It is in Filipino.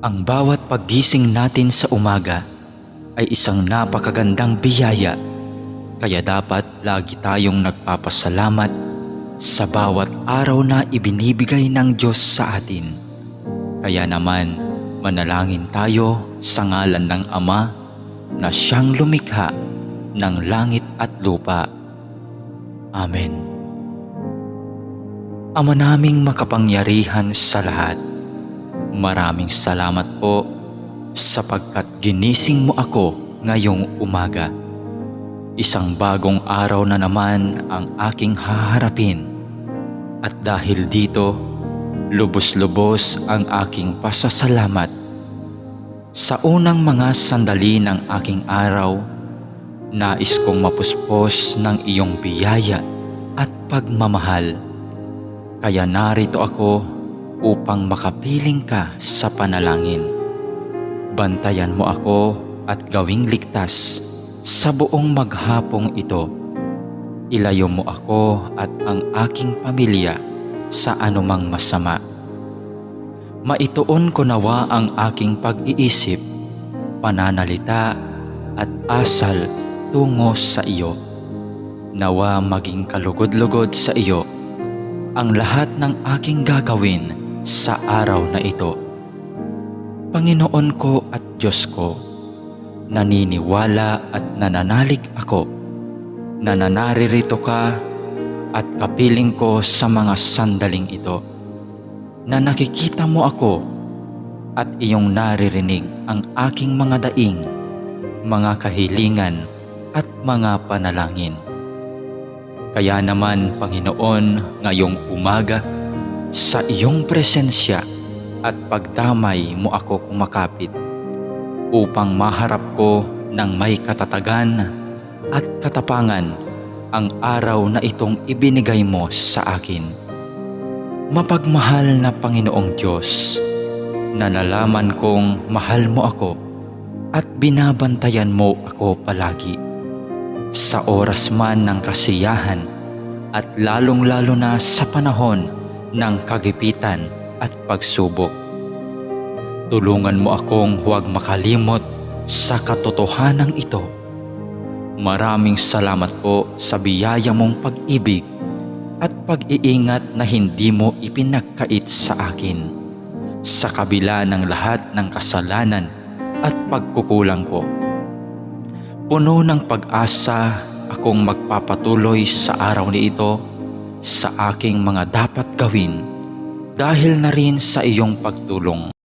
Ang bawat paggising natin sa umaga ay isang napakagandang biyaya, kaya dapat lagi tayong nagpapasalamat sa bawat araw na ibinibigay ng Diyos sa atin. Kaya naman, manalangin tayo sa ngalan ng Ama na siyang lumikha ng langit at lupa. Amen. Ama naming makapangyarihan sa lahat, maraming salamat po sapagkat ginising mo ako ngayong umaga. Isang bagong araw na naman ang aking haharapin. At dahil dito, lubos-lubos ang aking pasasalamat. Sa unang mga sandali ng aking araw, nais kong mapuspos ng iyong biyaya at pagmamahal. Kaya narito ako upang makapiling ka sa panalangin. Bantayan mo ako at gawing ligtas sa buong maghapong ito. Ilayo mo ako at ang aking pamilya sa anumang masama. Maituon ko nawa ang aking pag-iisip, pananalita at asal tungo sa iyo. Nawa maging kalugod-lugod sa iyo ang lahat ng aking gagawin sa araw na ito. Panginoon ko at Diyos ko, naniniwala at nananalig ako na naririto ka at kapiling ko sa mga sandaling ito, na nakikita mo ako at iyong naririnig ang aking mga daing, mga kahilingan at mga panalangin. Kaya naman, Panginoon, ngayong umaga, sa iyong presensya at pagdamay mo ako kumakapit upang maharap ko ng may katatagan at katapangan ang araw na itong ibinigay mo sa akin. Mapagmahal na Panginoong Diyos, na nalaman kong mahal mo ako at binabantayan mo ako palagi. Sa oras man ng kasiyahan at lalong-lalo na sa panahon ng kagipitan at pagsubok. Tulungan mo akong huwag makalimot sa katotohanan ito. Maraming salamat po sa biyaya mong pag-ibig at pag-iingat na hindi mo ipinagkait sa akin, sa kabila ng lahat ng kasalanan at pagkukulang ko. Puno ng pag-asa akong magpapatuloy sa araw na ito sa aking mga dapat gawin dahil na rin sa iyong pagtulong.